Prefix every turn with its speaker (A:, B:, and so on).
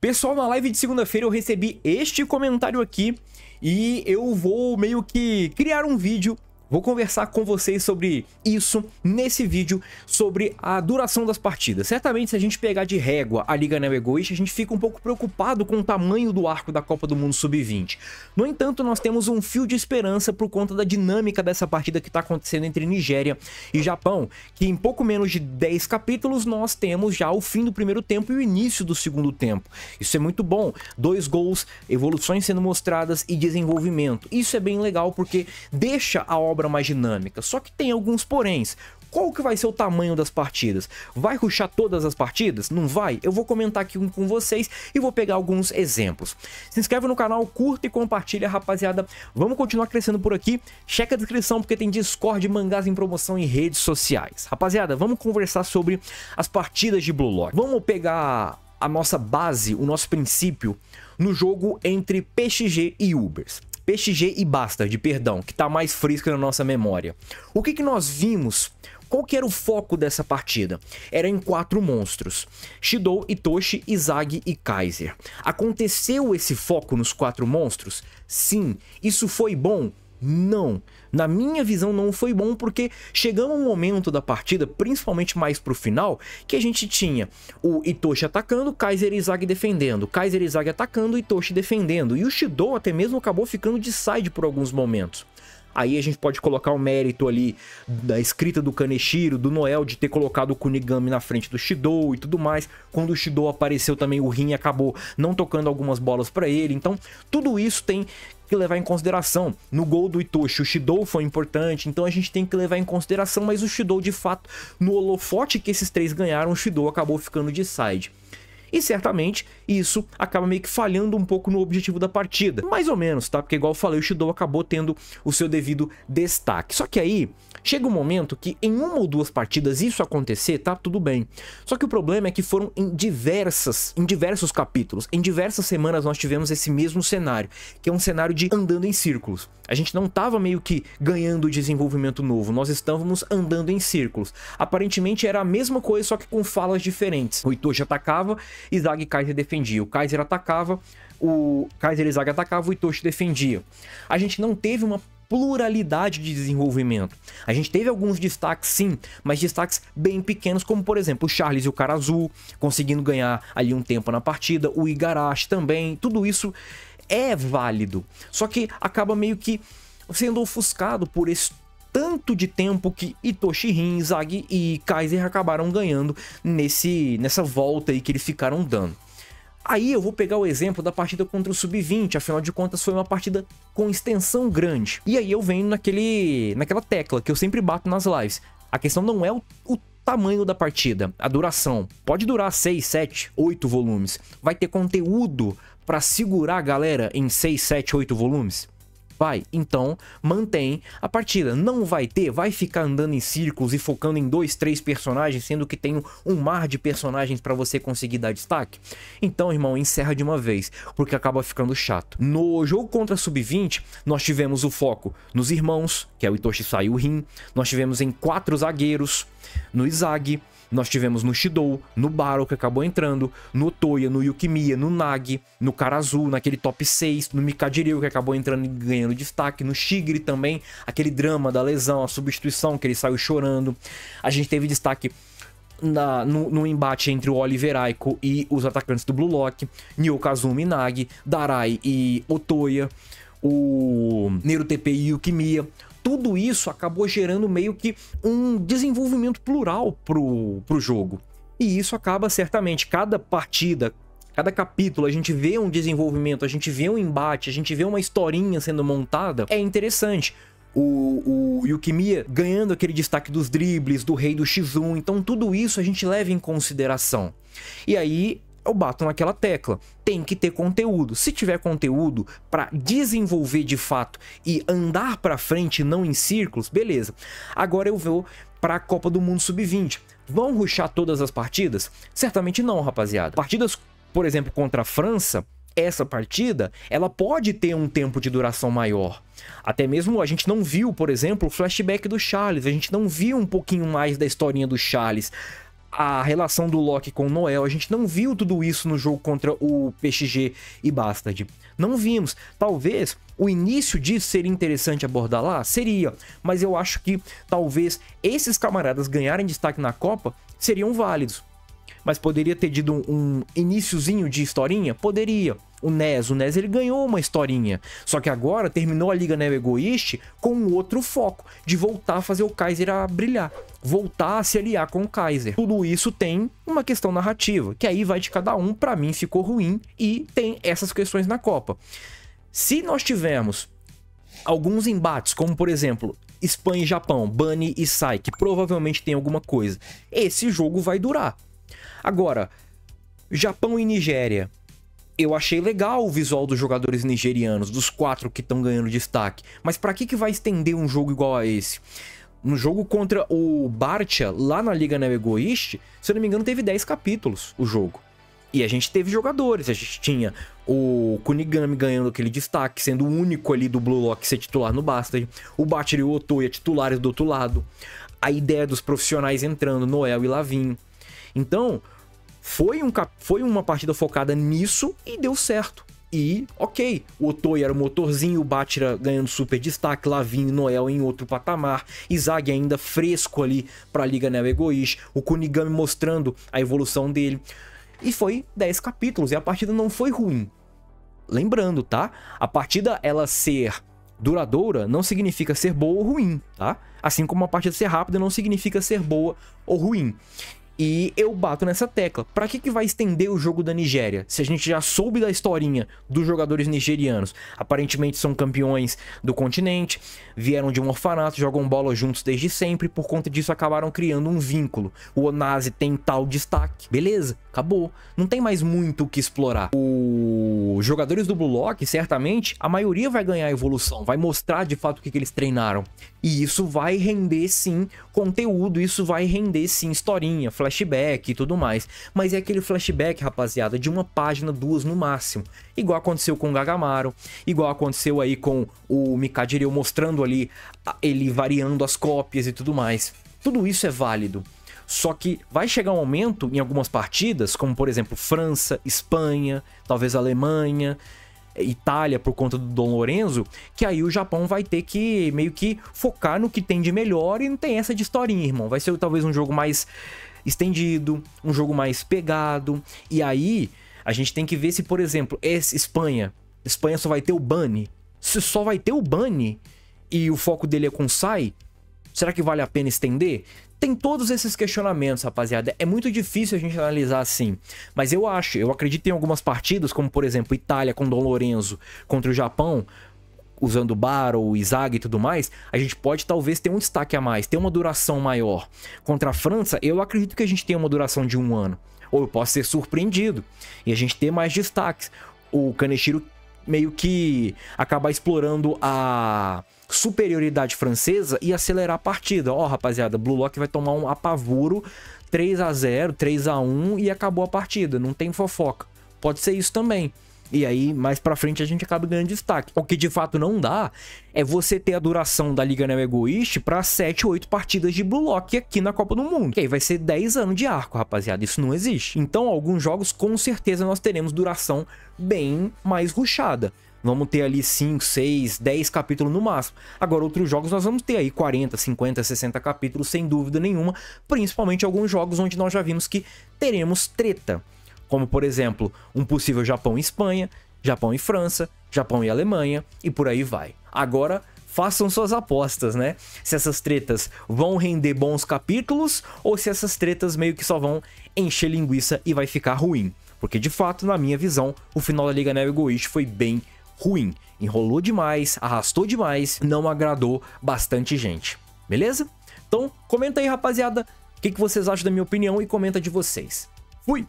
A: Pessoal, na live de segunda-feira eu recebi este comentário aqui e eu vou meio que criar um vídeo. Vou conversar com vocês sobre isso nesse vídeo, sobre a duração das partidas. Certamente, se a gente pegar de régua a Liga Neo Egoist, a gente fica um pouco preocupado com o tamanho do arco da Copa do Mundo Sub-20. No entanto, nós temos um fio de esperança por conta da dinâmica dessa partida que está acontecendo entre Nigéria e Japão, que em pouco menos de 10 capítulos nós temos já o fim do primeiro tempo e o início do segundo tempo. Isso é muito bom. 2 gols, evoluções sendo mostradas e desenvolvimento. Isso é bem legal porque deixa a obra mais dinâmica, só que tem alguns poréns. Qual que vai ser o tamanho das partidas? Vai rushar todas as partidas? Não vai? Eu vou comentar aqui com vocês e vou pegar alguns exemplos. Se inscreve no canal, curta e compartilha, rapaziada. Vamos continuar crescendo por aqui. Checa a descrição porque tem Discord, mangás em promoção e redes sociais. Rapaziada, vamos conversar sobre as partidas de Blue Lock. Vamos pegar a nossa base, o nosso princípio no jogo entre PXG e Ubers. PXG e Bastard, perdão, que tá mais fresco na nossa memória. O que nós vimos? Qual que era o foco dessa partida? Era em 4 monstros: Shidou, Itoshi, Izagi e Kaiser. Aconteceu esse foco nos 4 monstros? Sim. Isso foi bom? Não. Na minha visão não foi bom porque chegamos a um momento da partida, principalmente mais pro final, que a gente tinha o Itoshi atacando, Kaiser e Izagi defendendo, Kaiser e Izagi atacando, Itoshi defendendo, e o Shidou até mesmo acabou ficando de side por alguns momentos. Aí a gente pode colocar o mérito ali da escrita do Kaneshiro, do Noel, de ter colocado o Kunigami na frente do Shidou e tudo mais. Quando o Shidou apareceu também, o Rin acabou não tocando algumas bolas para ele. Então, tudo isso tem que levar em consideração. No gol do Itoshi, o Shidou foi importante, então a gente tem que levar em consideração, mas o Shidou, de fato, no holofote que esses 3 ganharam, o Shidou acabou ficando de side. E certamente isso acaba meio que falhando um pouco no objetivo da partida. Mais ou menos, tá? Porque igual eu falei, o Shidou acabou tendo o seu devido destaque. Só que aí chega um momento que em 1 ou 2 partidas isso acontecer, tá? Tudo bem. Só que o problema é que foram em diversos capítulos. Em diversas semanas nós tivemos esse mesmo cenário, que é um cenário de andando em círculos. A gente não tava meio que ganhando desenvolvimento novo, nós estávamos andando em círculos. Aparentemente era a mesma coisa, só que com falas diferentes. O Itoshi atacava, Izagi e Kaiser defendia. O Kaiser atacava, o Kaiser e Izagi atacava, o Itoshi defendia. A gente não teve uma pluralidade de desenvolvimento. A gente teve alguns destaques sim, mas destaques bem pequenos, como por exemplo o Charles e o Cara Azul conseguindo ganhar ali um tempo na partida, o Igarashi também. Tudo isso é válido, só que acaba meio que sendo ofuscado por esse tanto de tempo que Itoshi, Rin, Izagi e Kaiser acabaram ganhando nessa volta aí que eles ficaram dando. Aí eu vou pegar o exemplo da partida contra o Sub-20, afinal de contas foi uma partida com extensão grande. E aí eu venho naquela tecla que eu sempre bato nas lives. A questão não é o tamanho da partida, a duração. Pode durar 6, 7, 8 volumes. Vai ter conteúdo para segurar a galera em 6, 7, 8 volumes? Vai, então mantém a partida. Não vai ter, vai ficar andando em círculos e focando em 2, 3 personagens, sendo que tem um mar de personagens para você conseguir dar destaque. Então, irmão, encerra de uma vez, porque acaba ficando chato. No jogo contra Sub-20, nós tivemos o foco nos irmãos, que é o Itoshi Sai e o Rin. Nós tivemos em 4 zagueiros, no Izagi. Nós tivemos no Shidou, no Baro, que acabou entrando, no Otoya, no Yukimiya, no Nagi, no Cara Azul, naquele top 6, no Mikajiryu, que acabou entrando e ganhando destaque, no Shigri também, aquele drama da lesão, a substituição, que ele saiu chorando. A gente teve destaque no embate entre o Oliver Aiko e os atacantes do Blue Lock, Nyokazumi e Nagi, Darai e Otoya, o Nerutepe e Yukimiya. Tudo isso acabou gerando meio que um desenvolvimento plural pro jogo. E isso acaba certamente, cada partida, cada capítulo, a gente vê um desenvolvimento, a gente vê um embate, a gente vê uma historinha sendo montada. É interessante. O Yukimiya ganhando aquele destaque dos dribles, do rei do X1. Então tudo isso a gente leva em consideração. E aí eu bato naquela tecla, tem que ter conteúdo. Se tiver conteúdo para desenvolver de fato e andar para frente, não em círculos, beleza. Agora eu vou para a Copa do Mundo Sub-20. Vão rushar todas as partidas? Certamente não, rapaziada. Partidas, por exemplo, contra a França, essa partida, ela pode ter um tempo de duração maior. Até mesmo a gente não viu, por exemplo, o flashback do Charles, a gente não viu um pouquinho mais da historinha do Charles. a relação do Loki com o Noel. A gente não viu tudo isso no jogo contra o PXG e Bastard. Não vimos. Talvez o início disso seria interessante abordar lá? Seria. Mas eu acho que talvez esses camaradas ganharem destaque na Copa seriam válidos. Mas poderia ter tido um iniciozinho de historinha? Poderia. O Ness ele ganhou uma historinha. Só que agora terminou a Liga Neo Egoist com um outro foco, de voltar a fazer o Kaiser a brilhar. Voltar a se aliar com o Kaiser. Tudo isso tem uma questão narrativa, que aí vai de cada um. Pra mim ficou ruim e tem essas questões na Copa. Se nós tivermos alguns embates, como por exemplo Espanha e Japão, Bunny e Sai, que provavelmente tem alguma coisa, esse jogo vai durar. Agora, Japão e Nigéria. Eu achei legal o visual dos jogadores nigerianos, dos 4 que estão ganhando destaque. Mas pra que vai estender um jogo igual a esse? No jogo contra o Barcha, lá na Liga Neo Egoist, se eu não me engano, teve 10 capítulos o jogo. E a gente teve jogadores, a gente tinha o Kunigami ganhando aquele destaque, sendo o único ali do Blue Lock ser titular no Bastard. O Bachir e o Otoya titulares do outro lado. A ideia dos profissionais entrando, Noel e Lavin. Então, foi uma partida focada nisso e deu certo. E, ok, o Otoya era o motorzinho, o Bachira ganhando super destaque, Lavin e Noel em outro patamar, Izag ainda fresco ali pra Liga Neo Egoist, o Kunigami mostrando a evolução dele. E foi 10 capítulos e a partida não foi ruim. Lembrando, tá? A partida, ela ser duradoura não significa ser boa ou ruim, tá? Assim como a partida ser rápida não significa ser boa ou ruim. E eu bato nessa tecla. Pra que vai estender o jogo da Nigéria? Se a gente já soube da historinha dos jogadores nigerianos. Aparentemente são campeões do continente, vieram de um orfanato, jogam bola juntos desde sempre. Por conta disso acabaram criando um vínculo. O Onaze tem tal destaque. Beleza, acabou. Não tem mais muito o que explorar. Os jogadores do Blue Lock, certamente, a maioria vai ganhar evolução. Vai mostrar de fato o que eles treinaram. E isso vai render sim conteúdo. Isso vai render sim historinha, flashback e tudo mais. Mas é aquele flashback, rapaziada, de uma página, 2 no máximo. Igual aconteceu com o Gagamaru, igual aconteceu aí com o Mikajiryu mostrando ali ele variando as cópias e tudo mais. Tudo isso é válido. Só que vai chegar um momento em algumas partidas, como por exemplo França, Espanha, talvez Alemanha, Itália por conta do Dom Lorenzo, que aí o Japão vai ter que meio que focar no que tem de melhor e não tem essa de historinha, irmão. Vai ser talvez um jogo mais estendido, um jogo mais pegado. E aí a gente tem que ver se, por exemplo, Espanha só vai ter o Bunny. Se só vai ter o Bunny e o foco dele é com Sai, será que vale a pena estender? Tem todos esses questionamentos, rapaziada. É muito difícil a gente analisar assim. Mas eu acredito em algumas partidas, como por exemplo, Itália com Dom Lorenzo contra o Japão, usando Barrow, Izag e tudo mais, a gente pode talvez ter um destaque a mais, ter uma duração maior. Contra a França, eu acredito que a gente tem uma duração de 1 ano. Ou eu posso ser surpreendido e a gente ter mais destaques. O Kaneshiro meio que acabar explorando a superioridade francesa e acelerar a partida. Ó, rapaziada, Blue Lock vai tomar um apavoro, 3-0, 3-1 e acabou a partida. Não tem fofoca. Pode ser isso também. E aí, mais pra frente, a gente acaba ganhando destaque. O que de fato não dá é você ter a duração da Liga Neo Egoist pra 7 ou 8 partidas de Blue Lock aqui na Copa do Mundo. Que aí vai ser 10 anos de arco, rapaziada. Isso não existe. Então, alguns jogos, com certeza, nós teremos duração bem mais rushada. Vamos ter ali 5, 6, 10 capítulos no máximo. Agora, outros jogos nós vamos ter aí 40, 50, 60 capítulos, sem dúvida nenhuma. Principalmente alguns jogos onde nós já vimos que teremos treta. Como, por exemplo, um possível Japão e Espanha, Japão e França, Japão e Alemanha, e por aí vai. Agora, façam suas apostas, né? Se essas tretas vão render bons capítulos, ou se essas tretas meio que só vão encher linguiça e vai ficar ruim. Porque, de fato, na minha visão, o final da Liga Neo Egoist foi bem ruim. Enrolou demais, arrastou demais, não agradou bastante gente. Beleza? Então, comenta aí, rapaziada, o que vocês acham da minha opinião e comenta de vocês. Fui!